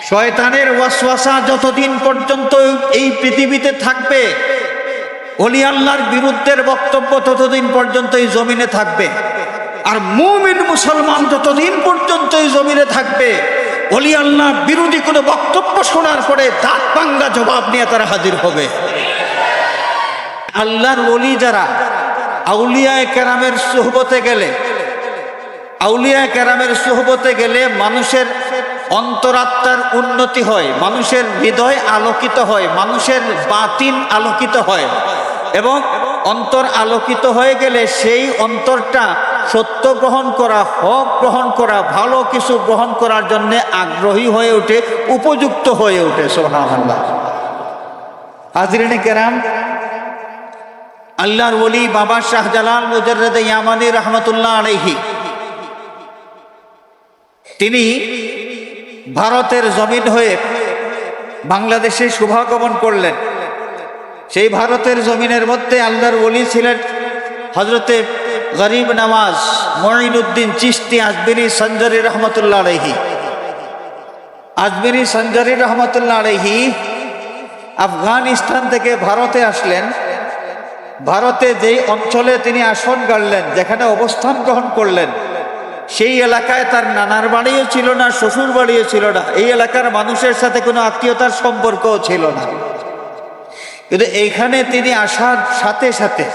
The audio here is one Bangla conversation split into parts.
শয়তানের ওয়াসওয়াসা যতদিন পর্যন্ত এই পৃথিবীতে থাকবে, ওলি আল্লাহর বিরুদ্ধের বক্তব্য ততদিন পর্যন্ত এই জমিনে থাকবে। আর মুমিন মুসলমান যতদিন পর্যন্ত এই জমিনে থাকবে, ওলি আল্লাহ বিরোধী কোনো বক্তব্য শোনার পরে দাঁত ভাঙ্গা জবাব নিয়ে তারা হাজির হবে। আল্লাহর ওলি যারা আউলিয়ায়ে কেরামের সুহবতে গেলে, আউলিয়ায়ে কেরামের সুহবতে গেলে মানুষের অন্তরাত্মার উন্নতি হয়, মানুষের হৃদয় আলোকিত হয়, মানুষের বাতিন আলোকিত হয়। এবং অন্তর আলোকিত হয়ে গেলে সেই অন্তরটা সত্য গ্রহণ করা, হক গ্রহণ করা, ভালো কিছু গ্রহণ করার জন্য আগ্রহী হয়ে ওঠে, উপযুক্ত হয়ে ওঠে। সুবহানাল্লাহ। হাজরিনে কেরাম, আল্লাহর ওলি বাবা শাহজালাল মুজাররদে ইয়ামানি রহমতুল্লাহ আলাইহি, তিনি ভারতের জমিন হয়ে বাংলাদেশে শুভাগমন করলেন। সেই ভারতের জমিনের মধ্যে আল্লাহর ওলি ছিলেন হযরতে গরিব নওয়াজ মুঈনুদ্দিন চিশতি আজমিরি সঞ্জারি রহমতুল্লাহ আলাইহি। আজমিরি সঞ্জারি রহমতুল্লাহ আলাইহি আফগানিস্তান থেকে ভারতে আসলেন। ভারতে যেই অঞ্চলে তিনি আসন গাড়লেন, যেখানে অবস্থান গ্রহণ করলেন, সেই এলাকায় তার নানার বাড়িও ছিল না, শ্বশুর বাড়িও ছিল না, এই এলাকার মানুষের সাথে কোনো আত্মীয়তার সম্পর্কও ছিল না। কিন্তু এইখানে তিনি আসার সাথে সাথে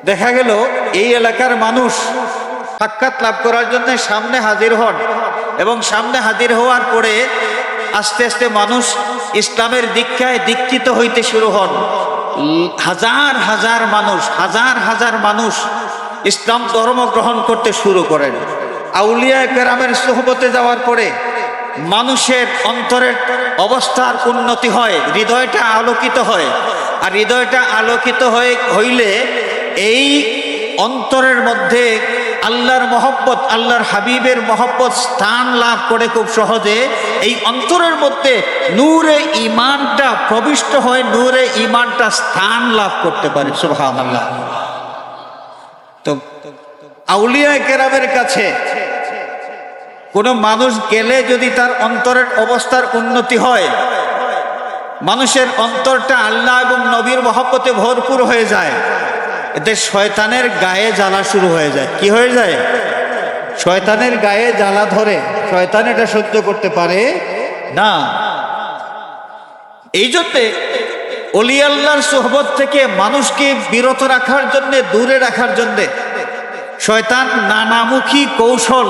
দেখা গেল এই এলাকার মানুষ সাক্ষাৎ লাভ করার জন্য সামনে হাজির হন, এবং সামনে হাজির হওয়ার পরে আস্তে আস্তে মানুষ ইসলামের দীক্ষায় দীক্ষিত হইতে শুরু হন। হাজার হাজার মানুষ, হাজার হাজার মানুষ ইসলাম ধর্ম গ্রহণ করতে শুরু করেন। আউলিয়ায়ে কেরামের সোহবতে যাওয়ার পরে মানুষের অন্তরের অবস্থার উন্নতি হয়, হৃদয়টা আলোকিত হয়। আর হৃদয়টা আলোকিত হইলে এই অন্তরের মধ্যে আল্লাহর মহব্বত, আল্লাহর হাবিবের মহব্বত স্থান লাভ করে খুব সহজে। এই অন্তরের মধ্যে নূরে ঈমানটা প্রবিষ্ট হয়, নূরে ঈমানটা স্থান লাভ করতে পারে। সুবহানাল্লাহ। তো আউলিয়ায়ে কেরামের কাছে কোনো মানুষ গেলে যদি তার অন্তরের অবস্থার উন্নতি হয়, মানুষের অন্তরটা আল্লাহ এবং নবীর মহব্বতে ভরপুর হয়ে যায়, এতে শয়তানের গায়ে জ্বালা শুরু হয়ে যায়। কি হয়ে যায়? শয়তানের গায়ে জ্বালা ধরে, শয়তান এটা সহ্য করতে পারে না। এই জন্যে ওলি আল্লাহর সোহবত থেকে মানুষকে বিরত রাখার জন্যে, দূরে রাখার জন্যে শয়তান নানামুখী কৌশল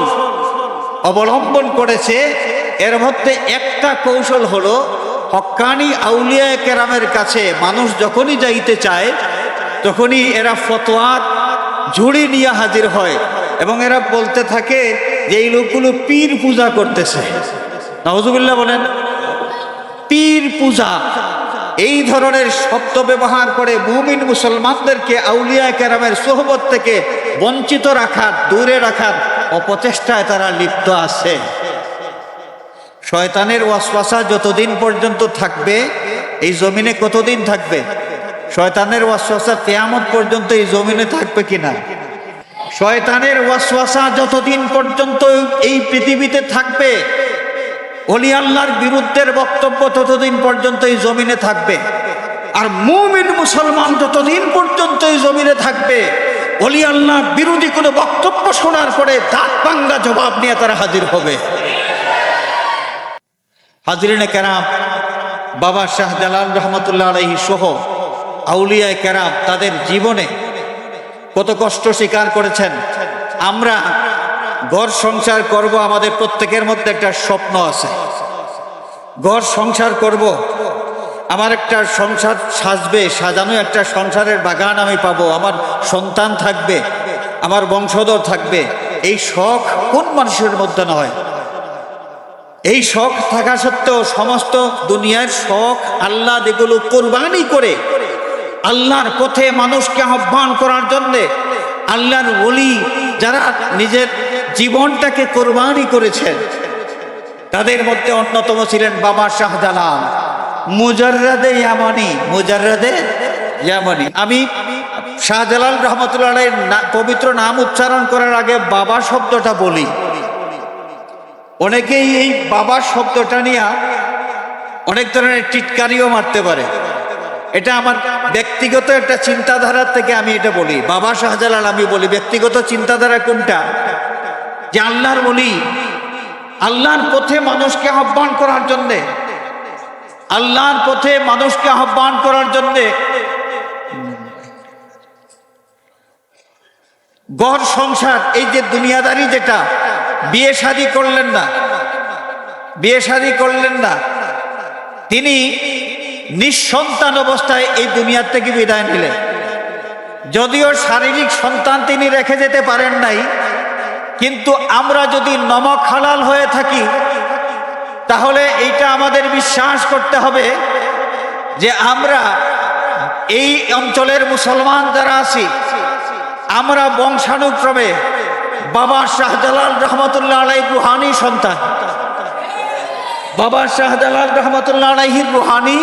অবলম্বন করেছে। এর মধ্যে একটা কৌশল হলো, হক্কানি আউলিয়ায়ে কেরামের কাছে মানুষ যখনই যাইতে চায় তখনই এরা ফতোয়ার ঝুড়ি নিয়ে হাজির হয়, এবং এরা বলতে থাকে যে এই লোকগুলো পীর পূজা করতেছে। নাউজুবিল্লাহ বলেন। পীর পূজা, এই ধরনের শব্দ ব্যবহার করে মুমিন মুসলমানদেরকে আউলিয়ায়ে কেরামের সোহবত থেকে বঞ্চিত রাখার, দূরে রাখার অপচেষ্টায় তারা লিপ্ত আছে। শয়তানের ওয়াসওয়াসা যতদিন পর্যন্ত থাকবে এই জমিনে, কতদিন থাকবে? শয়তানের ওয়াসওয়াসা কিয়ামত পর্যন্ত এই জমিনে থাকবে কিনা? শয়তানের ওয়াসওয়াসা যতদিন পর্যন্ত এই পৃথিবীতে থাকবে, ওলি আল্লাহর বিরুদ্ধের বক্তব্য ততদিন পর্যন্ত এই জমিনে থাকবে। আর মুমিন মুসলমান যতদিন পর্যন্ত এই জমিনে থাকবে, ওলি আল্লাহ বিরোধী কোনো বক্তব্য শোনার পরে দাঁত ভাঙ্গা জবাব নিয়ে তারা হাজির হবে। হাজরিনে কেরাম, বাবা শাহজালাল রহমতুল্লাহ আলাইহি সহ আউলিয়ায়ে কেরাম তাদের জীবনে কত কষ্ট স্বীকার করেছেন। আমরা ঘর সংসার করব, আমাদের প্রত্যেকের মধ্যে একটা স্বপ্ন আছে, ঘর সংসার করব, আমার একটা সংসার সাজবে, সাজানো একটা সংসারের বাগান আমি পাবো, আমার সন্তান থাকবে, আমার বংশধর থাকবে। এই শখ কোন মানুষের মধ্যে না হয়? এই শখ থাকা সত্ত্বেও সমস্ত দুনিয়ার শখ আল্লাহ যেগুলো কোরবানি করে আল্লাহর পথে মানুষকে আহ্বান করার জন্যে, আল্লাহর ওলি যারা নিজের জীবনটাকে কোরবানি করেছেন, তাদের মধ্যে অন্যতম ছিলেন বাবা শাহজালাল মুজাররদে ইয়ামানি। মুজাররদে ইয়ামানি। আমি শাহজালাল রহমতুল্লাহ আলাইহির পবিত্র নাম উচ্চারণ করার আগে বাবা শব্দটা বলি। অনেকেই এই বাবা শব্দটা নিয়ে অনেক ধরনের টিটকারিও মারতে পারে। এটা আমার ব্যক্তিগত একটা চিন্তাধারার থেকে আমি এটা বলি। বাবা শাহজালাল আমি বলি ব্যক্তিগত চিন্তাধারা কোনটা, যে আল্লাহর ওলি, আল্লাহর পথে মানুষকে আহ্বান করার জন্যে, আল্লাহর পথে মানুষকে আহ্বান করার জন্যে ঘর সংসার, এই যে দুনিয়াদারি, যেটা বিয়ে শাদী করলেন না, বিয়ে শাদী করলেন না, তিনি নিঃসন্তান অবস্থায় এই দুনিয়ার থেকে বিদায় নিলেন। যদিও শারীরিক সন্তান তিনি রেখে যেতে পারেন নাই, কিন্তু আমরা যদি নমক হালাল হয়ে থাকি তাহলে এইটা আমাদের বিশ্বাস করতে হবে যে আমরা এই অঞ্চলের মুসলমান যারা আছি, আমরা বংশানুক্রমে বাবা শাহজালাল রহমতুল্লাহ আলাইহির রুহানি সন্তান, বাবা শাহজালাল রহমতুল্লাহ আলাইহির রুহানি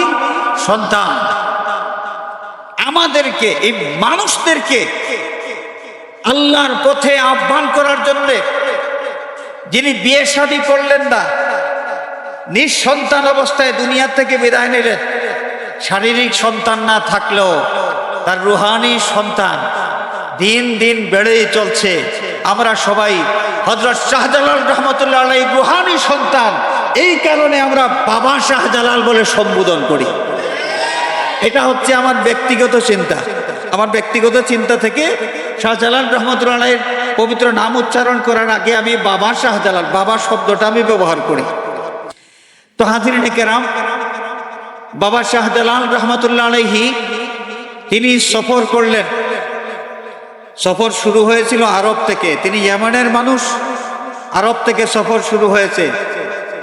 সন্তান। আমাদেরকে, এই মানুষদেরকে আল্লাহর পথে আহ্বান করার জন্য, যিনি বিয়ে শাদী করলেন না, নিঃসন্তান অবস্থায় দুনিয়া থেকে বিদায় নিলেন, শারীরিক সন্তান না থাকলেও তার রুহানি সন্তান দিন দিন বেড়েই চলছে। আমরা সবাই হযরত শাহজালাল রহমতুল্লাহ আলাইহির রুহানি সন্তান, এই কারণে আমরা বাবা শাহজালাল বলে সম্বোধন করি। এটা হচ্ছে আমার ব্যক্তিগত চিন্তা। আমার ব্যক্তিগত চিন্তা থেকে শাহজালাল রহমতুল্লাহ আলাইহির পবিত্র নাম উচ্চারণ করার আগে আমি বাবা শাহজালাল, বাবা শব্দটা আমি ব্যবহার করি। তো হাজিরিনে কেরাম, বাবা শাহজালাল রহমতুল্লাহ আলাইহি তিনি সফর করলেন। সফর শুরু হয়েছিল আরব থেকে, তিনি ইয়েমেনের মানুষ, আরব থেকে সফর শুরু হয়েছে।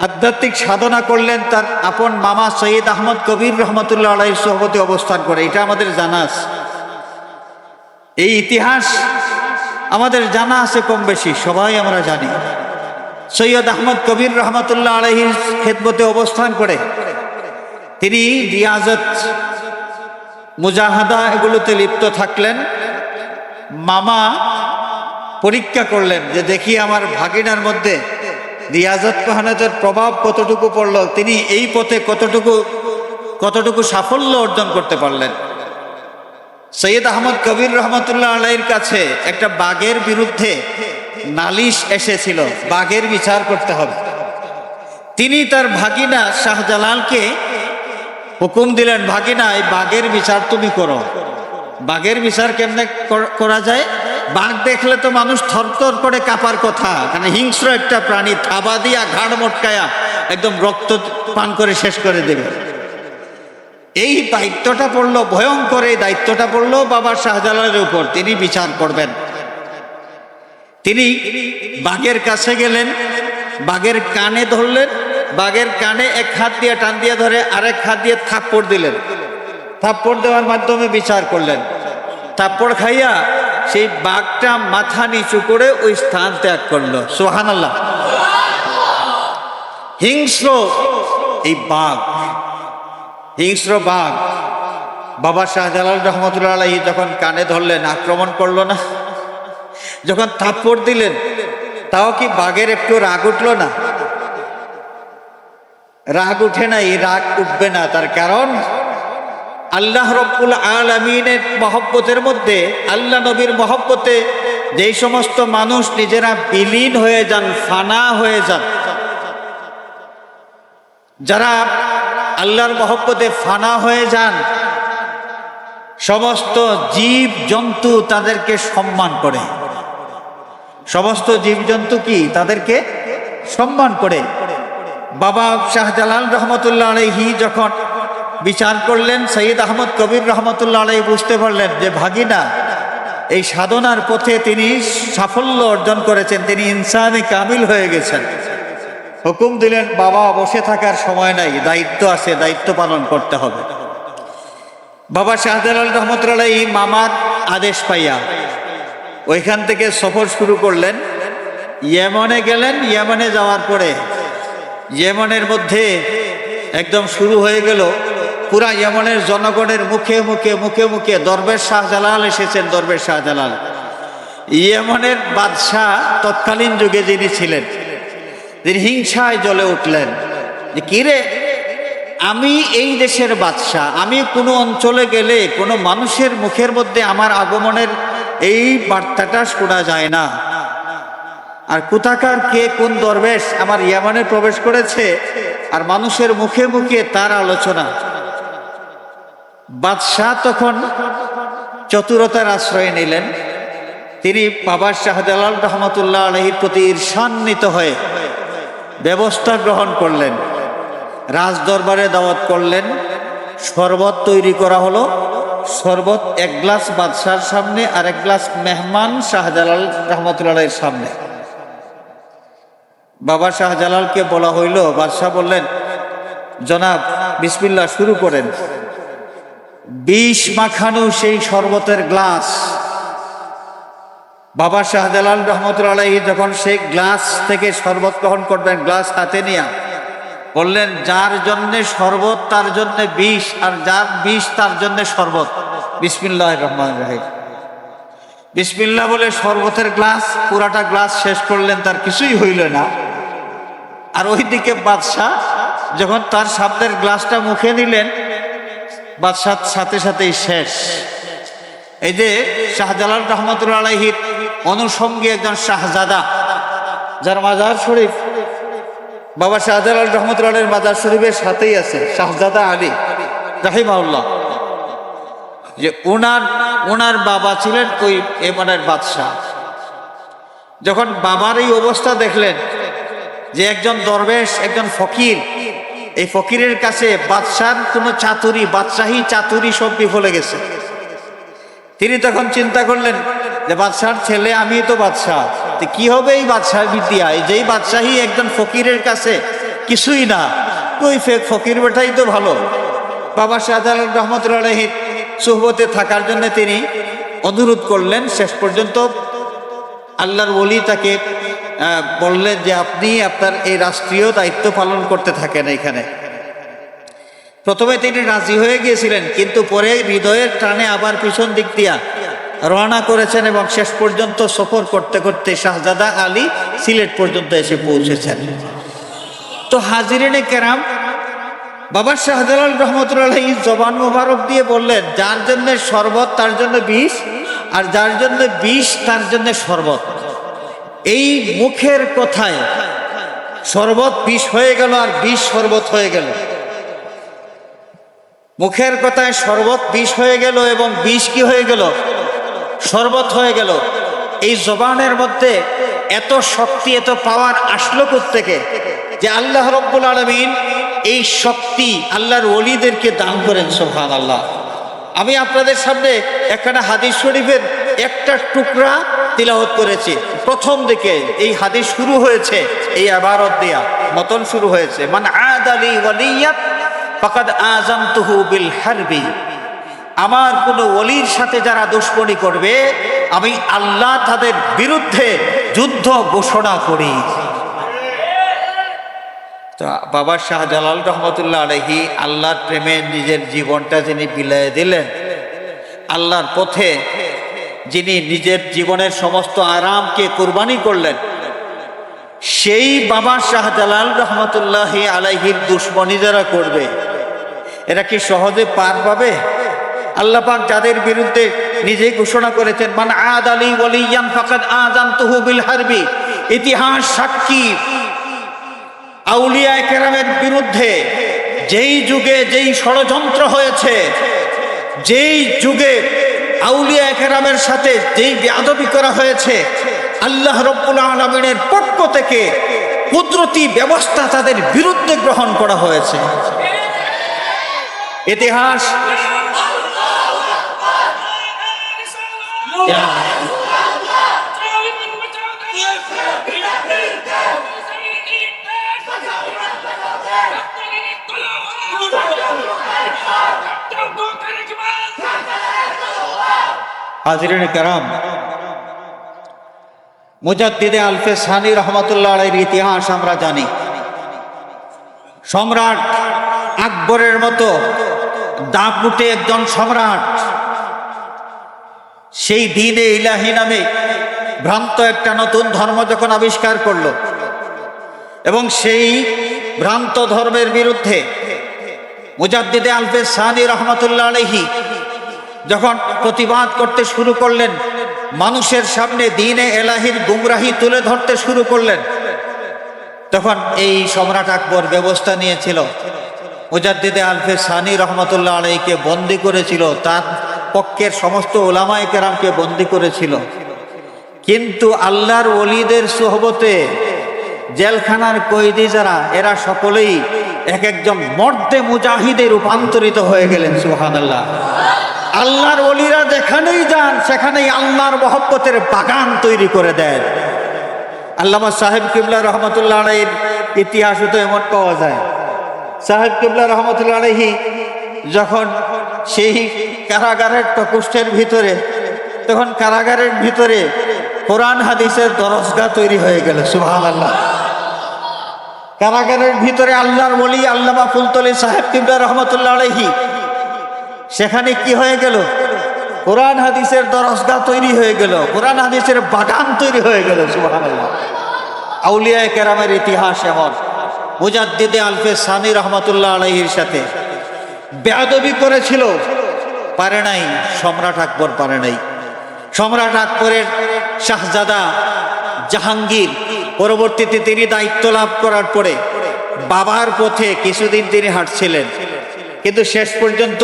আধ্যাত্মিক সাধনা করলেন তার আপন মামা সৈয়দ আহমদ কবির রহমতুল্লাহ আলাইহির সোহবতে অবস্থান করে। এটা আমাদের জানা আছে, এই ইতিহাস আমাদের জানা আছে কম বেশি, সবাই আমরা জানি। সৈয়দ আহমদ কবির রহমতুল্লাহ আলাইহির খেদমতে অবস্থান করে তিনি রিয়াজত, মুজাহাদা এগুলোতে লিপ্ত থাকলেন। মামা পরীক্ষা করলেন যে দেখি আমার ভাগিনার মধ্যে রিয়াজত মেহনতের প্রভাব কতটুকু পড়ল, তিনি এই পথে কতটুকু সাফল্য অর্জন করতে পারলেন। সৈয়দ আহমদ কবির রহমতুল্লাহ আলাইহির কাছে একটা বাঘের বিরুদ্ধে নালিশ এসেছিল, বাঘের বিচার করতে হবে। তিনি তার ভাগিনা শাহজালালকে হুকুম দিলেন, ভাগিনা এই বাঘের বিচার তুমি করো। বাঘের বিচার কেমনে করা যায়? বাঘ দেখলে তো মানুষ থরথর করে কাঁপার কথা, কারণ হিংস্র একটা প্রাণী, থাবা দিয়া ঘাড় মটকায়া একদম রক্ত পান করে শেষ করে দেবে। এই দায়িত্বটা পড়লো, ভয়ঙ্কর এই দায়িত্বটা পড়লো বাবা শাহজালালের উপর, তিনি বিচার করবেন। তিনি বাঘের কাছে গেলেন, বাঘের কানে ধরলেন, বাঘের কানে এক হাত দিয়ে টান দিয়ে ধরে আরেক হাত দিয়ে থাপ্পড় দিলেন। থাপ্পড় দেওয়ার মাধ্যমে বিচার করলেন। থাপ্পড় খাইয়া সেই বাঘটা মাথা নিচু করে ওই স্থান ত্যাগ করলো। সুবহানাল্লাহ। হিংস্র এই বাঘ, হিংস্র বাঘ বাবা শাহজালাল রহমতুল্লাহ আলাইহি যখন কানে ধরলেন, আক্রমণ করলো না? যখন থাপ্পড় দিলেন, তাও কি বাঘের একটু রাগ উঠলো না? রাগ উঠে নাই, রাগ উঠবে না। তার কারণ আল্লাহ রব্বুল আলামিনের মহব্বতের মধ্যে, আল্লাহ নবীর মহব্বতে যেই সমস্ত মানুষ নিজেরা বিলীন হয়ে যান, ফানা হয়ে যান, যারা আল্লাহর মহব্বতে ফানা হয়ে যান, সমস্ত জীব জন্তু তাদেরকে সম্মান করে। সমস্ত জীবজন্তু কি তাদেরকে সম্মান করে। বাবা শাহজালাল রহমতুল্লাহ আলাইহি যখন বিচার করলেন, সৈয়দ আহমদ কবির রহমতুল্লাহ আলাইহি বুঝতে পারলেন যে ভাগিনা এই সাধনার পথে তিনি সাফল্য অর্জন করেছেন, তিনি ইনসানে কামিল হয়ে গেছেন। হুকুম দিলেন, বাবা বসে থাকার সময় নাই, দায়িত্ব আছে, দায়িত্ব পালন করতে হবে। বাবা শাহজালাল রহমতুল্লাহ আলাইহি মামার আদেশ পাইয়া ওইখান থেকে সফর শুরু করলেন। ইয়েমনে গেলেন। ইয়েমনে যাওয়ার পরে ইয়েমনের মধ্যে একদম শুরু হয়ে গেল, পুরা ইয়েমনের জনগণের মুখে মুখে মুখে মুখে দরবেশ শাহজালাল এসেছেন। দরবেশ শাহজালাল ইয়েমনের বাদশাহ তৎকালীন যুগে যিনি ছিলেন, তিনি হিংসায় জ্বলে উঠলেন যে কিরে, আমি এই দেশের বাদশাহ, আমি কোনো অঞ্চলে গেলে কোনো মানুষের মুখের মধ্যে আমার আগমনের এই বার্তাটা শোনা যায় না, আর কোথাকার কে কোন দরবেশ আমার ইয়ামানে প্রবেশ করেছে আর মানুষের মুখে মুখে তার আলোচনা। বাদশাহ তখন চতুরতার আশ্রয় নিলেন। তিনি বাবা শাহজালাল রহমতুল্লাহ আলাইহির প্রতি ঈর্ষান্বিত হয়ে ব্যবস্থা গ্রহণ করলেন, রাজ দরবারে দাওয়াত করলেন, শরবত তৈরি করা হলো। শরবত এক গ্লাস বাদশার সামনে আর এক গ্লাস মেহমান শাহজালাল রহমতুল্লাহ আলাইহির সামনে। বাবা শাহজালালকে বলা হইল, বাদশাহ বললেন, জনাব বিসমিল্লাহ শুরু করেন। ২০ মাখানো সেই শরবতের গ্লাস বাবা শাহজালাল রহমতুল্লাহ আলাইহি যখন সেই গ্লাস থেকে শরবত গ্রহণ করবেন, গ্লাস হাতে নিয়ে বললেন, যার জন্যে শরবত তার জন্য বিষ, আর যার বিষ তার জন্য শরবত। বিসমিল্লাহির রহমানির রহিম। বিসমিল্লাহ বলে শরবতের গ্লাস পুরাটা গ্লাস শেষ করলেন, তার কিছুই হইল না। আর ওইদিকে বাদশাহ যখন তার সামনের গ্লাসটা মুখে নিলেন, বাদশাহ সাথে সাথেই শেষ। এই যে শাহজালাল রহমতুল্লাহ আলাইহির অনুষঙ্গী একজন শাহজাদা, যার মাজার শরীফ বাবা শাহজালাল রহমতুল্লাহ আলাইহির মাজার শরীফের সাথেই আছে, শাহজাদা আলী রাহিমাহুল্লাহ, যে ওনার বাবা ছিলেন ওই এমানের বাদশাহ। যখন বাবার এই অবস্থা দেখলেন যে একজন দরবেশ, একজন ফকির, এই ফকিরের কাছে বাদশার কোনো চাতুরি, বাদশাহী চাতুরি সব বিফলে গেছে। তিনি তখন চিন্তা করলেন যে বাদশার ছেলে, আমি তো বাদশাহ, কি হবে এই বাদশাহ বিদ্যা, যেই বাদশাহী একজন ফকিরের কাছে কিছুই না, ওই ফকির বেটাই তো ভালো। বাবা শাহজালাল রহমতুল্লাহ আলাইহির সুহবতে থাকার জন্য তিনি অনুরোধ করলেন। শেষ পর্যন্ত আল্লাহর ওলি তাকে বললেন যে আপনি আপনার এই রাষ্ট্রীয় দায়িত্ব পালন করতে থাকেন এখানে। প্রথমে তিনি রাজি হয়ে গিয়েছিলেন, কিন্তু পরে হৃদয়ের টানে আবার পিছন দিক দিয়া রওনা করেছেন এবং শেষ পর্যন্ত সফর করতে করতে শাহজাদা আলী সিলেট পর্যন্ত এসে পৌঁছেছেন। তো হাজিরিনে কেরাম, বাবা শাহজালাল রহমতুল্লাহ আলাইহি জবান মোবারক দিয়ে বললেন, যার জন্য শরবত তার জন্য বিষ, আর যার জন্য বিষ তার জন্য শরবত। এই মুখের কথায় শরবত বিষ হয়ে গেল আর বিষ শরবত হয়ে গেল। মুখের কথায় শরবত বিষ হয়ে গেল এবং বিষ কি হয়ে গেল, শরবত হয়ে গেল। এই জবানের মধ্যে এত শক্তি, এত পাওয়ার আসলো কোত্থেকে, যে আল্লাহ রাব্বুল আলামিন এই শক্তি আল্লাহর ওলিদেরকে দান করেন। সুবহানাল্লাহ। আমি আপনাদের সামনে একখানা হাদিস শরীফের একটা টুকরা তিলাওয়াত করেছি। প্রথম দিকে এই হাদিস শুরু হয়েছে এই ইবারত দিয়া, মতন শুরু হয়েছে, মান আদালি ওয়ালিয়াত ফাকাদ আযামতুহু বিল হারবি। আমার কোনো ওলির সাথে যারা দুশমনি করবে, আমি আল্লাহ তাদের বিরুদ্ধে যুদ্ধ ঘোষণা করি। তো বাবা শাহজালাল রহমতুল্লাহ আলাইহি আল্লাহর প্রেমে নিজের জীবনটা যিনি বিলিয়ে দিলেন, আল্লাহর পথে যিনি নিজের জীবনের সমস্ত আরামকে কুরবানি করলেন, সেই বাবা শাহজালাল রহমতুল্লাহ আলাইহির দুশমনি যারা করবে, এরা কি সহজে পার পাবে? আল্লাহ পাক যাদের বিরুদ্ধে নিজেই ঘোষণা করেছেন, মান আদালি ওয়ালিয়ান ফাকাদ আযানতুহু বিল হারবি। ইতিহাস সাক্ষী, আউলিয়া কেরামের বিরুদ্ধে যেই যুগে যেই ষড়যন্ত্র হয়েছে, যেই যুগে আউলিয়া কেরামের সাথে যেই বেয়াদবি করা হয়েছে, আল্লাহ রাব্বুল আলামিনের পক্ষ থেকে কুদরতি ব্যবস্থা তাদের বিরুদ্ধে গ্রহণ করা হয়েছে। ইতিহাস হাজিরিন কেরাম, মুজাদ্দিদে আলফে সানি রহমতুল্লাহ আলাইহির ইতিহাস আমরা জানি। সম্রাট আকবরের মতো দাপুটে একজন সম্রাট, সেই দ্বীনে ইলাহি নামে ভ্রান্ত একটা নতুন ধর্ম যখন আবিষ্কার করলো, এবং সেই ভ্রান্ত ধর্মের বিরুদ্ধে মুজাদ্দিদে আলফে সানি রহমতুল্লাহ আলাইহি যখন প্রতিবাদ করতে শুরু করলেন, মানুষের সামনে দ্বীনে এলাহির গুমরাহি তুলে ধরতে শুরু করলেন, তখন এই সম্রাট আকবর ব্যবস্থা নিয়েছিল, মুজাদ্দিদে আলফে সানি রহমতুল্লাহ আলাইহিকে বন্দী করেছিল, তার পক্ষের সমস্ত উলামায়ে কেরামকে বন্দী করেছিল। কিন্তু আল্লাহর ওলিদের সোহবতে জেলখানার কয়েদি যারা, এরা সকলেই এক একজন মর্দে মুজাহিদে রূপান্তরিত হয়ে গেলেন। সুবহানাল্লাহ। আল্লাহর ওলিরা যেখানেই যান সেখানেই আল্লাহর মহব্বতের বাগান তৈরি করে দেন। আল্লামা সাহেব কিবলা রহমতুল্লাহ আলাইহির ইতিহাসও তো এমন পাওয়া যায়। সাহেব কিবলা রহমতুল্লাহ আলাইহি যখন সেই কারাগারের প্রকোষ্ঠের ভিতরে, তখন কারাগারের ভিতরে কোরআন হাদিসের দরসগাহ তৈরি হয়ে গেল। সুবহানাল্লাহ। কারাগারের ভিতরে আল্লাহর ওলি আল্লামা ফুলতলি সাহেব কিবলা রহমতুল্লাহ আলাইহি, সেখানে কি হয়ে গেল? কোরআন হাদিসের দরসগাহ তৈরি হয়ে গেল, কোরআন হাদিসের বাগান তৈরি হয়ে গেল। সুবহানাল্লাহ। আউলিয়ায়ে কেরামের ইতিহাস এমন। মুজাদ্দিদে আলফে সানি রহমতুল্লাহ আলাইহির সাথে বেয়াদবি করেছিল, পারে নাই, সম্রাট আকবর পারে নাই। সম্রাট আকবরের শাহজাদা জাহাঙ্গীর পরবর্তীতে তিনি দায়িত্ব লাভ করার পরে বাবার পথে কিছুদিন তিনি হাঁটছিলেন, কিন্তু শেষ পর্যন্ত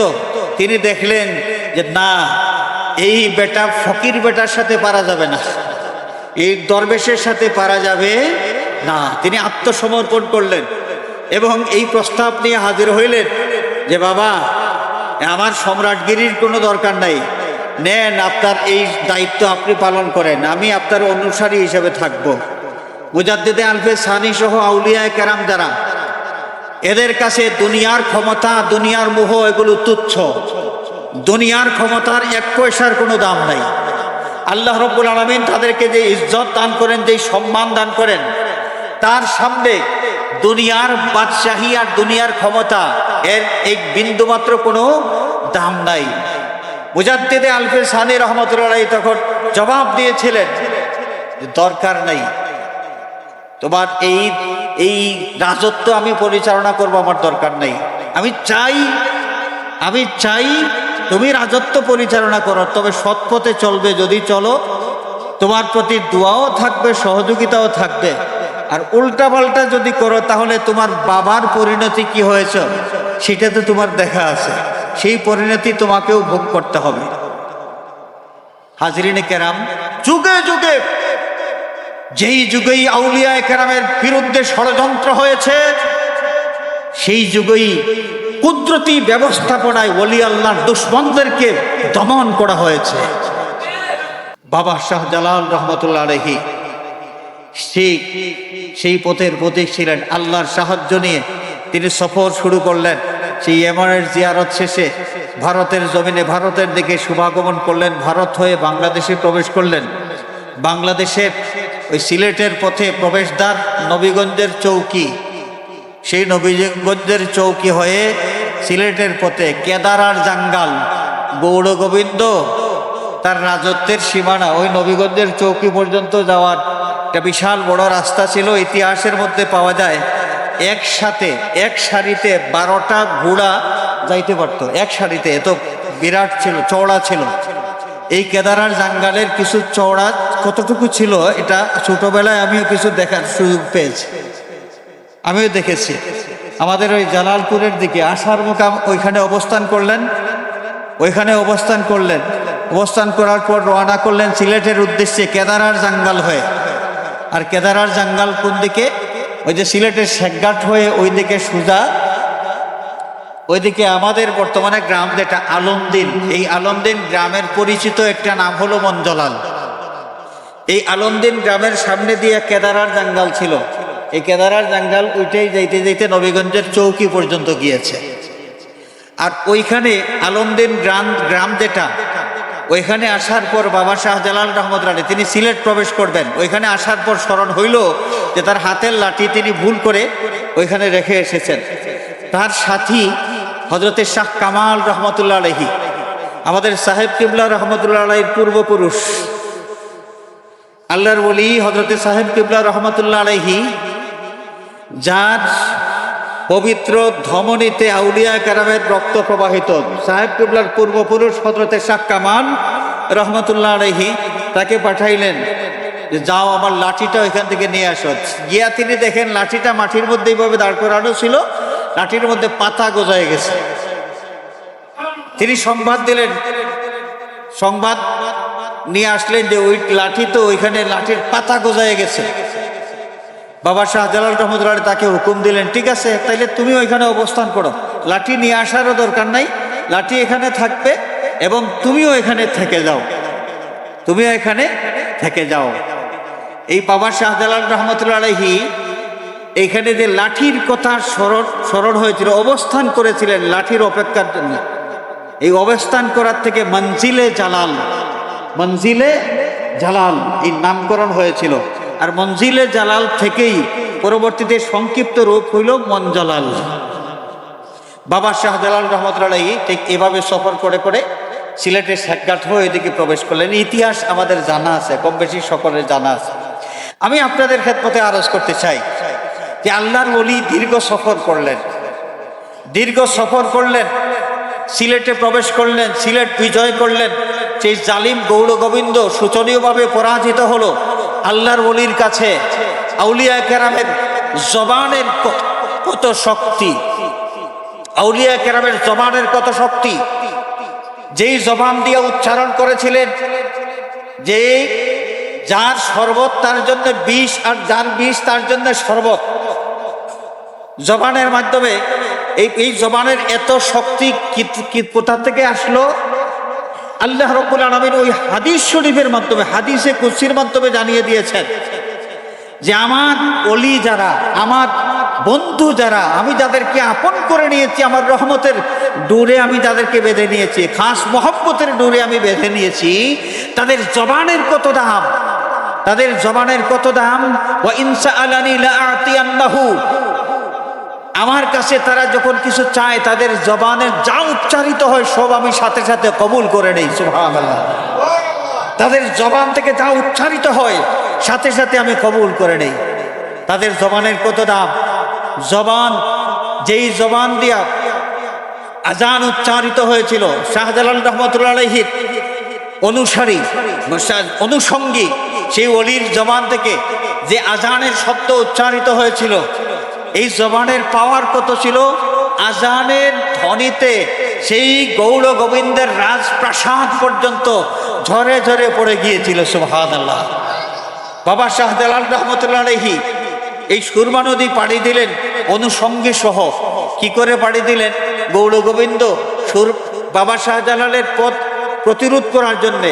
তিনি দেখলেন যে না, এই বেটা ফকির বেটার সাথে পারা যাবে না, এই দরবেশের সাথে পারা যাবে না। তিনি আত্মসমর্পণ করলেন এবং এই প্রস্তাব নিয়ে হাজির হইলেন যে বাবা, আমার সম্রাটগিরির কোনো দরকার নাই, নেন, আপনার এই দায়িত্ব আপনি পালন করেন, আমি আপনার অনুসারী হিসেবে থাকব। মুজাদ্দিদে আলফে সানি সহ আউলিয়ায়ে কেরাম যারা, এদের কাছে দুনিয়ার ক্ষমতা, দুনিয়ার মোহ এগুলো তুচ্ছ। দুনিয়ার ক্ষমতার এক পয়সার কোনো দাম নাই। আল্লাহ রাব্বুল আলামিন তাদেরকে যে ইজ্জত দান করেন, যে সম্মান দান করেন, তার সামনে দুনিয়ার বাদশাহী আর দুনিয়ার ক্ষমতা এর এক বিন্দুমাত্র কোনো দাম নাই। মুজাদ্দিদে আলফে সানি রহমতুল্লাহ আলাইহি তখন জবাব দিয়েছিলেন, দরকার নাই তোমার এই রাজত্ব আমি পরিচালনা করবো, আমার দরকার নাই। আমি চাই তুমি রাজত্ব পরিচালনা করো, তবে সৎ পথে চলবে। যদি চলো, তোমার প্রতি দোয়াও থাকবে, সহযোগিতাও থাকবে। আর উল্টা পাল্টা যদি করো, তাহলে তোমার বাবার পরিণতি কি হয়েছে সেটা তো তোমার দেখা আছে, সেই পরিণতি তোমাকেও ভোগ করতে হবে। হাজরিনে কেরাম, যুগে যুগে, যেই যুগেই আউলিয়ায়ে কেরামের বিরুদ্ধে ষড়যন্ত্র হয়েছে, সেই যুগেই কুদরতি ব্যবস্থাপনায় ওলি আল্লাহর দুশমনদেরকে দমন করা হয়েছে। বাবা শাহজালাল রহমতুল্লাহ আলাইহি সেই পথের প্রতীক ছিলেন। আল্লাহর সাহায্য নিয়ে তিনি সফর শুরু করলেন। সেই ইয়েমেনের জিয়ারত শেষে ভারতের জমিনে, ভারতের দিকে শুভাগমন করলেন। ভারত হয়ে বাংলাদেশে প্রবেশ করলেন। বাংলাদেশের ওই সিলেটের পথে প্রবেশদ্বার নবীগঞ্জের চৌকি, সেই নবীগঞ্জের চৌকি হয়ে সিলেটের পথে কেদারার জাঙ্গাল, গৌড় গোবিন্দ তার রাজত্বের সীমানা, ওই নবীগঞ্জের চৌকি পর্যন্ত যাওয়ার একটা বিশাল বড় রাস্তা ছিল। ইতিহাসের মধ্যে পাওয়া যায় একসাথে এক সারিতে 12টা ঘোড়া যাইতে পারতো, এক সারিতে। এত বিরাট ছিল, চওড়া ছিল। এই কেদারার জাঙ্গালের কিছু চওড়া কতটুকু ছিল, এটা ছোটবেলায় আমিও কিছু দেখার সুযোগ পেয়েছি, আমিও দেখেছি। আমাদের ওই জালালপুরের দিকে আশার মোকাম, ওইখানে অবস্থান করলেন। অবস্থান করার পর রওনা করলেন সিলেটের উদ্দেশ্যে কেদারার জাঙ্গাল হয়ে। আর কেদারার জাঙ্গাল কোন দিকে? ওই যে সিলেটের শেখঘাট হয়ে ওই দিকে সোজা, ওইদিকে আমাদের বর্তমানে গ্রাম যেটা আলমদিন, এই আলমদিন গ্রামের পরিচিত একটা নাম হলো মঞ্জলাল। এই আলমদিন গ্রামের সামনে দিয়ে কেদারার জাঙ্গাল ছিল। এই কেদারার জাঙ্গাল ওইটাই যাইতে যাইতে নবীগঞ্জের চৌকি পর্যন্ত গিয়েছে। আর ওইখানে আলমদিন গ্রাম যেটা, ওইখানে আসার পর বাবা শাহজালাল রহমতুল্লাহ আলাইহি তিনি সিলেট প্রবেশ করবেন। ওইখানে আসার পর স্মরণ হইল যে তার হাতের লাঠি তিনি ভুল করে ওইখানে রেখে এসেছেন। তার সাথী হজরতে শাহ কামাল রহমতুল্লাহ আলাইহি, আমাদের সাহেব কিবলা রহমতুল্লাহ আলাইহির পূর্বপুরুষ, আল্লাহর ওলি হজরতে সাহেব কিবলা রহমতুল্লাহ আলাইহি যার পবিত্র ধমনীতে আউলিয়া কেরামের রক্ত প্রবাহিত, সাহেব কিবলার পূর্বপুরুষ হযরতে শাহ কামাল রহমতুল্লাহ আলাইহি তাকে পাঠাইলেন যে যাও আমার লাঠিটা ওইখান থেকে নিয়ে আসো। গিয়া তিনি দেখেন লাঠিটা মাটির মধ্যে এইভাবে দাঁড় করানো ছিল, লাঠির মধ্যে পাতা গজায় গেছে। তিনি সংবাদ দিলেন, সংবাদ নিয়ে আসলেন যে ওই লাঠি তো ওইখানে লাঠির পাতা গজায় গেছে। বাবা শাহজালাল রহমতুল্লাহ তাকে হুকুম দিলেন, ঠিক আছে তাইলে তুমি ওইখানে অবস্থান করো, লাঠি নিয়ে আসারও দরকার নাই, লাঠি এখানে থাকবে এবং তুমিও এখানে থেকে যাও, তুমিও এখানে থেকে যাও। এই বাবা শাহজালাল রহমতুল্লাহ আলাইহি এইখানে যে লাঠির কথা স্মরণ হয়েছিল, অবস্থান করেছিলেন লাঠির অপেক্ষার জন্য, এই অবস্থান করার থেকে মঞ্জিলে জালাল, মঞ্জিলে জালাল এই নামকরণ হয়েছিল। আর মঞ্জিলে জালাল থেকেই পরবর্তীতে সংক্ষিপ্ত রূপ হইল মঞ্জালাল। বাবা শাহজালাল রহমতুল্লাহ আলাইহি ঠিক এভাবে সফর করে করে সিলেটের শেখঘাট হয়ে এদিকে প্রবেশ করলেন। ইতিহাস আমাদের জানা আছে, কম বেশি সকলের জানা আছে। আমি আপনাদের খেদমতে আরজ করতে চাই যে আল্লাহর ওলি দীর্ঘ সফর করলেন, দীর্ঘ সফর করলেন, সিলেটে প্রবেশ করলেন, সিলেট বিজয় করলেন। সেই জালিম গৌর গোবিন্দ শোচনীয়ভাবে পরাজিত হলো। আল্লাহর ওলির কাছে আউলিয়া কেরামের জবানের কত শক্তি, আউলিয়া কেরামের জবানের কত শক্তি, যেই জবান দিয়ে উচ্চারণ করেছিলেন যে যার শরবত তার জন্য বিষ আর যার বিষ তার জন্য শরবত, জবানের মাধ্যমে এই জবানের এত শক্তি কোথা থেকে আসলো? আল্লাহ রাব্বুল আলামিন ওই হাদিস শরীফের মাধ্যমে, হাদিসে কুদসির মাধ্যমে জানিয়ে দিয়েছেন যে আমার ওলি যারা, আমার বন্ধু যারা, আমি যাদেরকে আপন করে নিয়েছি, আমার রহমতের ডোরে আমি যাদেরকে বেঁধে নিয়েছি, খাস মহব্বতের ডোরে আমি বেঁধে নিয়েছি, তাদের জবানের কত দাম, তাদের জবানের কত দাম। ওয়া ইনসা আলানি লা আতিয়ান্নাহু, আমার কাছে তারা যখন কিছু চায় তাদের জবানের যা উচ্চারিত হয় সব আমি সাথে সাথে কবুল করে নেই। সুবহানাল্লাহ, তাদের জবান থেকে যা উচ্চারিত হয় সাথে সাথে আমি কবুল করে নেই। তাদের জবানের কত দাম। জবান, যেই জবান দিয়া আজান উচ্চারিত হয়েছিল, শাহজালাল রহমতুল্লাহ আলাইহির অনুসারী অনুসঙ্গী সেই ওলির জবান থেকে যে আজানের শব্দ উচ্চারিত হয়েছিল, এই জবানের পাওয়ার কত ছিল। আজানের ধ্বনিতে সেই গৌর গোবিন্দের রাজপ্রাসাদ পর্যন্ত ঝরে ঝরে পড়ে গিয়েছিল। সুবহানাল্লাহ। বাবা শাহজালাল রহমতুল্লাহ আলাইহি এই সুরমা নদী পাড়ি দিলেন অনুসঙ্গী সহ। কি করে পাড়ি দিলেন? গৌর গোবিন্দ বাবা শাহজালালের পথ প্রতিরোধ করার জন্যে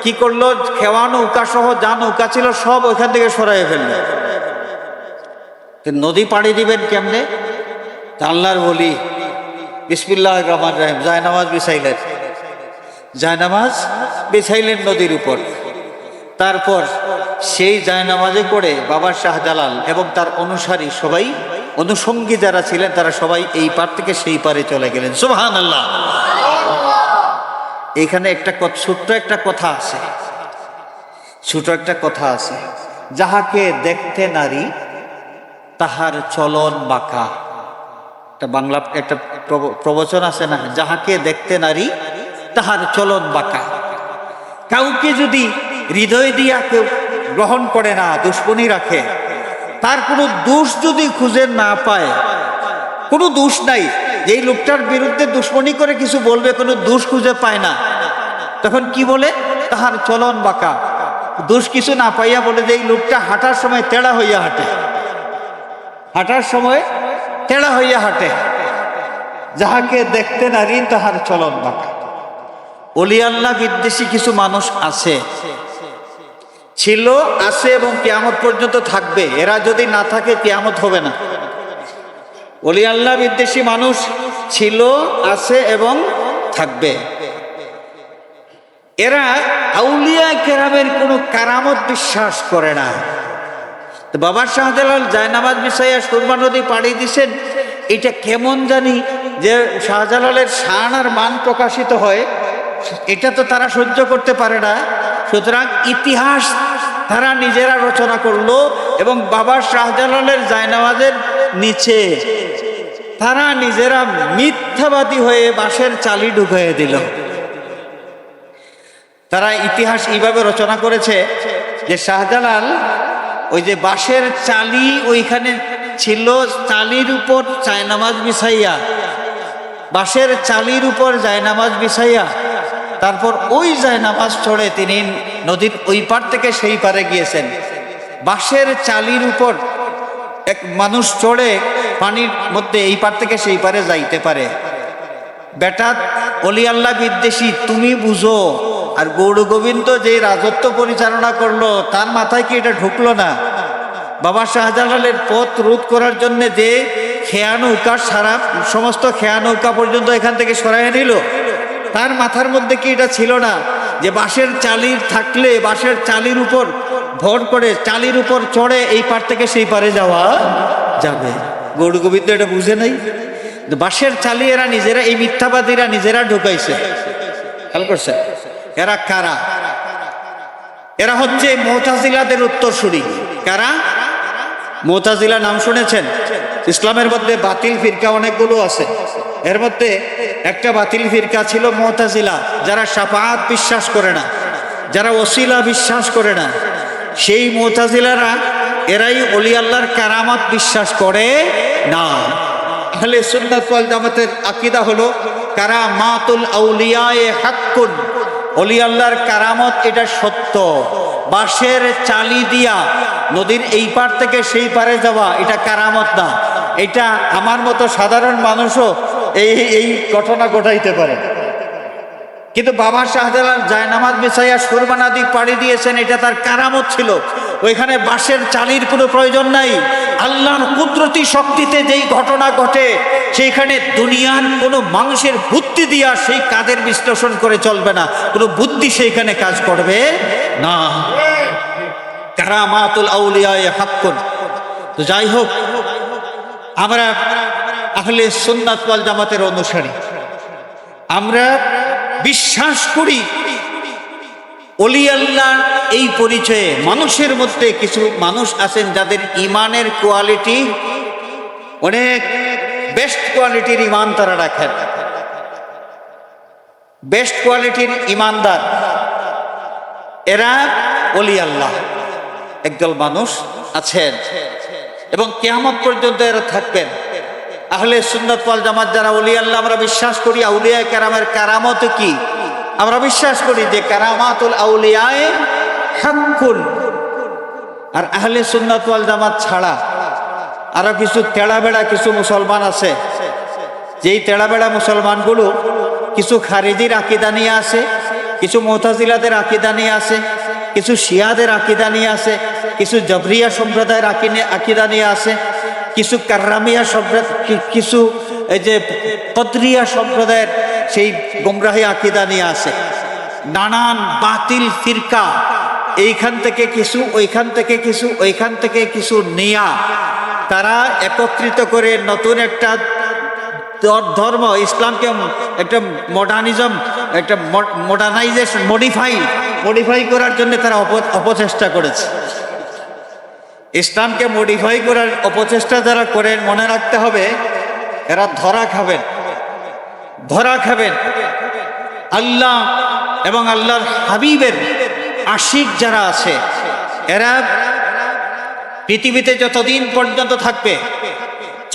কি করলো, খেওয়া নৌকা সহ যা নৌকা ছিল সব ওইখান থেকে সরাই ফেললেন। নদী পাড়ি দিবেন কেমনে? আল্লাহর ওলি বিসমিল্লাহির রহমানির রহিম জায়নামাজ বিছাইলেন, জায়নামাজ বিছাইলেন নদীর উপর। তারপর সেই জায়নামাজে করে বাবা শাহজালাল এবং তার অনুসারী সবাই, অনুসঙ্গী যারা ছিলেন তারা সবাই এই পার থেকে সেই পারে চলে গেলেন। সুবহানাল্লাহ। এখানে একটা ছোট্ট একটা কথা আছে, ছোট একটা কথা আছে, যাহাকে দেখতে নারী তাহার চলন বাঁকা। একটা বাংলা একটা প্রবচন আছে না, যাহাকে দেখতে নারী তাহার চলন বাঁকা। কাউকে যদি হৃদয় দিয়া কেউ গ্রহণ করে না, দুশ্মনী রাখে, তার কোনো দোষ যদি খুঁজে না পায়, কোনো দোষ নাই, যেই লোকটার বিরুদ্ধে দুশ্মনী করে কিছু বলবে, কোনো দোষ খুঁজে পায় না, তখন কি বলে? তাহার চলন বাঁকা। দোষ কিছু না পাইয়া বলে যে এই লোকটা হাঁটার সময় তেড়া হইয়া হাঁটে, হাঁটার সময় তেড়া হইয়া হাঁটে। যাহাকে দেখতে নারী তাহার চলন বাঁকা। ওলি আল্লাহ বিদ্বেষী কিছু মানুষ আছে, ছিল, আছে এবং কিয়ামত পর্যন্ত থাকবে। এরা যদি না থাকে কিয়ামত হবে না। ওলি আল্লাহ বিদ্বেষী মানুষ ছিল, আছে এবং থাকবে। এরা আউলিয়া কেরামের কোনো কারামত বিশ্বাস করে না। বাবা শাহজালাল জায়নামাজ বিছাইয়া সুরমা নদী পাড়ি দিছেন, এটা কেমন জানি যে শাহজালালের শান আর মান প্রকাশিত হয়, এটা তো তারা সহ্য করতে পারে না। সুতরাং ইতিহাস তারা নিজেরা রচনা করলো এবং বাবা শাহজালালের জায়নামাজের নিচে তারা নিজেরা মিথ্যাবাদী হয়ে বাঁশের চালি ঢুকিয়ে দিল। তারা ইতিহাস এইভাবে রচনা করেছে যে শাহজালাল ওই যে বাঁশের চালি ওইখানে ছিল, চালির উপর জায়নামাজ বিছাইয়া, বাঁশের চালির উপর জায়নামাজ বিছাইয়া তারপর ওই জায়নামাজ ছড়ে তিনি নদীর ওই পার থেকে সেই পারে গিয়েছেন। বাঁশের চালির উপর এক মানুষ চড়ে পানির মধ্যে এই পার থেকে সেই পারে যাইতে পারে। বেটা অলি আল্লাহ বিদ্বেষী, তুমি বুঝো। আর গৌর গোবিন্দ যে রাজত্ব পরিচালনা করলো তার মাথায় কি এটা ঢুকলো না? বাবা শাহজালালের পথ রোধ করার জন্য যে খেয়া নৌকা, সারা সমস্ত খেয়া নৌকা পর্যন্ত এখান থেকে সরাই নিল, তার মাথার মধ্যে কি এটা ছিল না যে বাঁশের চালির থাকলে বাঁশের চালির উপর ভর করে চালির উপর চড়ে এই পার থেকে সেই পারে যাওয়া যাবে? গৌর গোবিন্দ এটা বুঝে নাই। বাঁশের চালি এরা নিজেরা, এই মিথ্যাবাদীরা নিজেরা ঢুকাইছে। খেয়াল করছে? এরা কারা? এরা হচ্ছে মুতাজিলাদের উত্তরসূরি। কারা? মুতাজিলা নাম শুনেছেন? ইসলামের মধ্যে বাতিল ফিরকা অনেকগুলো আছে। এর মধ্যে একটা বাতিল ফিরকা ছিল মুতাজিলা, যারা শাফাআত বিশ্বাস করে না, যারা ওসিলা বিশ্বাস করে না। সেই মুতাজিলারা এরাই ওলি আল্লাহর কারামত বিশ্বাস করে না। আহলে সুন্নাত ওয়াল জামাতের আকীদা হলো কারামাতুল আউলিয়ায়ে হাক্কুন, ওলি আল্লাহর কারামত এটা সত্য। বাঁশের চালি দিয়া নদীর এই পার থেকে সেই পারে যাওয়া এটা কারামত না। এটা আমার মতো সাধারণ মানুষও এই ঘটনা ঘটাইতে পারে। কিন্তু বাবা শাহজালাল জায়নামাজ বিছাইয়া সুরমা নদী পাড়ি দিয়েছেন, এটা তার কারামত ছিল। ওইখানে বাঁশের চালির কোনো প্রয়োজন নাই। আল্লাহর কুদরতি শক্তিতে যেই ঘটনা ঘটে সেইখানে দুনিয়ার কোনো মানুষের বুদ্ধি দিয়া সেই কাজের বিশ্লেষণ করে চলবে না, কোনো বুদ্ধি সেইখানে কাজ করবে না। কারামাতুল আউলিয়ায়ে হাক্কুন। তো যাই হোক, আমরা আহলে সুন্নাত ওয়াল জামাতের অনুসারী, আমরা বিশ্বাস করি ওলি আল্লাহ এই পরিচয়ে মানুষের মধ্যে কিছু মানুষ আছেন যাদের ইমানের কোয়ালিটি অনেক বেস্ট কোয়ালিটির ইমান তারা রাখেন, বেস্ট কোয়ালিটির ইমানদার। এরা ওলি আল্লাহ একদল মানুষ আছেন এবং কিয়ামত পর্যন্ত এরা থাকবেন। আহলে সুন্নাত ওয়াল জামাত যারা ওলি আল্লাহ আমরা বিশ্বাস করি, আউলিয়া কেরামের কারামত কি আমরা বিশ্বাস করি যে কারামাতুল আউলিয়ায়ে হাক্কুন। আর আহলে সুন্নাত ওয়াল জামাত ছাড়া আরো কিছু তেড়াবেড়া কিছু মুসলমান আছে, যেই তেড়াবেড়া মুসলমানগুলো কিছু খারিজির আকীদা নিয়ে আসে, কিছু মুতাজিলাদের আকীদা নিয়ে আসে, কিছু শিয়াদের আকীদা নিয়ে আসে, কিছু জবরিয়া সম্প্রদায়ের আকীদা নিয়ে আসে, কিছু কাররামিয়া সম্প্রদায়, কিছু এই যে কদরিয়া সম্প্রদায়ের সেই গোমরাহি আকীদা নিয়ে আসে। নানান বাতিল ফিরকা, এইখান থেকে কিছু, ওইখান থেকে কিছু, ওইখান থেকে কিছু নিয়া তারা একত্রিত করে নতুন একটা ধর্ম, ইসলামকে একটা মডার্নিজম, একটা মডার্নাইজেশন, মডিফাই করার জন্য তারা অপচেষ্টা করেছে। ইসলামকে মডিফাই করার অপচেষ্টা যারা করেন, মনে রাখতে হবে এরা ধরা খাবেন, ধরা খাবেন। আল্লাহ এবং আল্লাহর হাবিবের আশিক যারা আছে এরা পৃথিবীতে যতদিন পর্যন্ত থাকবে,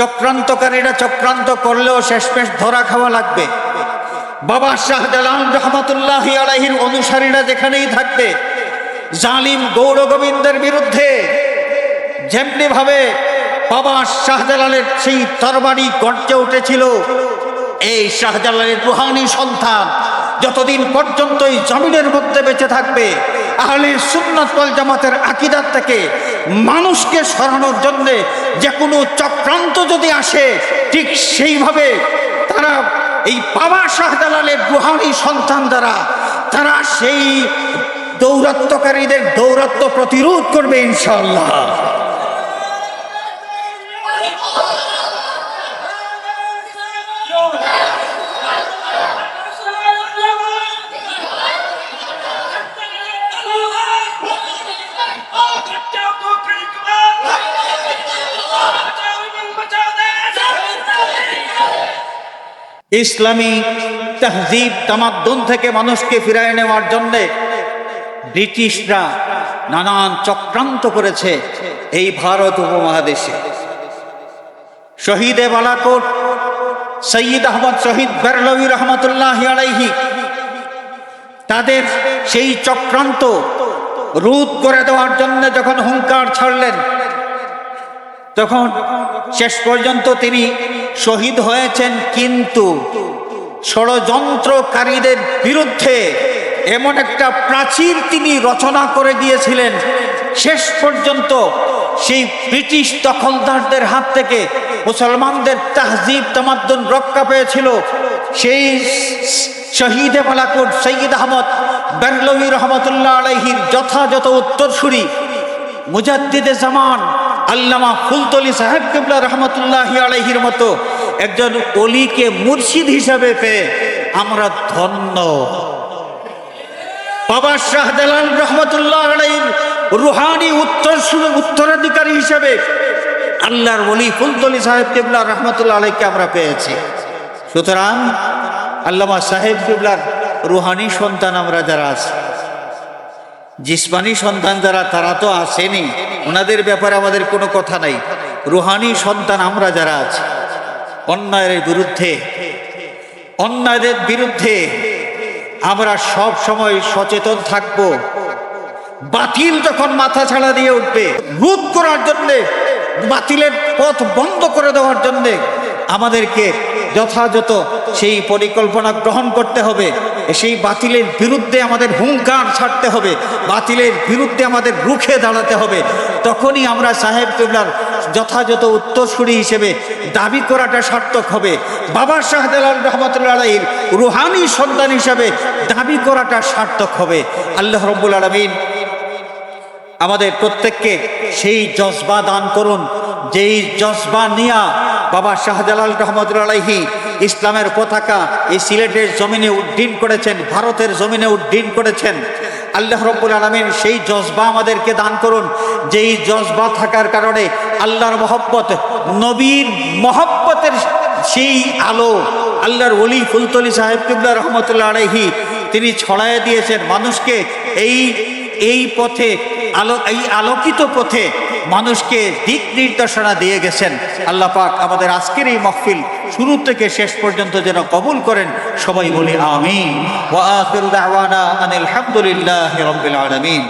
চক্রান্তকারীরা চক্রান্ত করলেও শেষমেশ ধরা খাওয়া লাগবে। বাবা শাহজালাল রহমাতুল্লাহি আলাইহির অনুসারীরা যেখানেই থাকবে, জালিম গৌর গোবিন্দের বিরুদ্ধে যেমনি ভাবে বাবা শাহজালালের সেই তরবারি গর্জে উঠেছিল, এই শাহজালালের রুহানি সন্তান যতদিন পর্যন্ত এই জমিনের মধ্যে বেঁচে থাকবে, আহলে সুন্নাত ওয়াল জামাতের আকীদার থেকে মানুষকে সরানোর জন্য যে কোনো চক্রান্ত যদি আসে, ঠিক সেইভাবে তারা এই বাবা শাহজালালের রুহানি সন্তান দ্বারা তারা সেই দৌরাত্মকারীদের দৌরাত্ম প্রতিরোধ করবে ইনশাআল্লাহ। ইসলামী তাহজিব তামাদ্দুন থেকে মানুষকে ফিরায় নেওয়ার জন্যে ব্রিটিশরা নানান চক্রান্ত করেছে এই ভারত উপমহাদেশে। শহীদে বালাকোট সৈয়দ আহমদ শহীদ বেরলভী রহমতুল্লাহি আলাইহি তাদের সেই চক্রান্ত রোধ করে দেওয়ার জন্য যখন হুঙ্কার ছাড়লেন, তখন শেষ পর্যন্ত তিনি শহীদ হয়েছেন। কিন্তু ষড়যন্ত্রকারীদের বিরুদ্ধে এমন একটা প্রাচীর তিনি রচনা করে দিয়েছিলেন, শেষ পর্যন্ত সেই ব্রিটিশ দখলদারদের হাত থেকে মুসলমানদের তাহজিব তামাদ্দুন রক্ষা পেয়েছিল। সেই শহীদে বালাকোট সৈয়দ আহমদ বেরলভী রহমতুল্লাহ আলাইহির যথাযথ উত্তরসূরি মুজাদ্দিদে জামান আল্লামা ফুলতলি সাহেব কিবলা রহমতুল্লাহি আলাইহির মতো একজন ওলিকে মুর্শিদ হিসাবে পেয়ে আমরা ধন্য। বাবা শাহজালাল রহমতুল্লাহ আলাইহির রুহানি উত্তরাধিকারী হিসাবে আল্লাহর ওলি ফুলতলি সাহেব কিবলা রহমতুল্লাহ আলাইহিকে আমরা পেয়েছি। সুতরাং আল্লামা সাহেব কিবলার রুহানি সন্তান আমরা যারা আছি, জিসমানি সন্তান যারা, তারা তো আসেনি, ওনাদের ব্যাপারে আমাদের কোনো কথা নাই। রুহানি সন্তান আমরা যারা আছি, অন্যায়ের বিরুদ্ধে আমরা সব সময় সচেতন থাকব। বাতিল যখন মাথা ছাড়া দিয়ে উঠবে, রোধ করার জন্যে, বাতিলের পথ বন্ধ করে দেওয়ার জন্যে আমাদেরকে যথাযথ সেই পরিকল্পনা গ্রহণ করতে হবে। সেই বাতিলের বিরুদ্ধে আমাদের হুঙ্কার ছাড়তে হবে, বাতিলের বিরুদ্ধে আমাদের রুখে দাঁড়াতে হবে। তখনই আমরা সাহেব কিবলার যথাযথ উত্তরসূরি হিসেবে দাবি করাটা সার্থক হবে। বাবা শাহজালাল রহমতুল্লাহ আলাইহির রুহানি সন্তান হিসাবে দাবি করাটা সার্থক হবে। আল্লাহ রাব্বুল আলামিন আমাদের প্রত্যেককে সেই জজবা দান করুন, যেই জজবা নিয়া বাবা শাহজালাল রহমতুল্লাহ আলাইহি ইসলামের পতাকা এই সিলেটের জমিনে উড্ডীন করেছেন, ভারতের জমিনে উড্ডীন করেছেন। আল্লাহ রাব্বুল আলামিন সেই জজবা আমাদেরকে দান করুন, যেই জজবা থাকার কারণে আল্লাহর মহব্বত, নবীর মহব্বতের সেই আলো আল্লাহর ওলি ফুলতলি সাহেব কিবলা রহমতুল্লাহ আলাইহি তিনি ছড়ায় দিয়েছেন মানুষকে। এই পথে এই আলোকিত পথে মানুষকে দিক নির্দেশনা দিয়ে গেছেন। আল্লাহ পাক আমাদের আজকের এই মাহফিল শুরু থেকে শেষ পর্যন্ত যেন কবুল করেন। সবাই বলি আমিন। ওয়া আখিরু দাওয়ানা আনিল হামদুলিল্লাহি রাব্বিল আলামিন।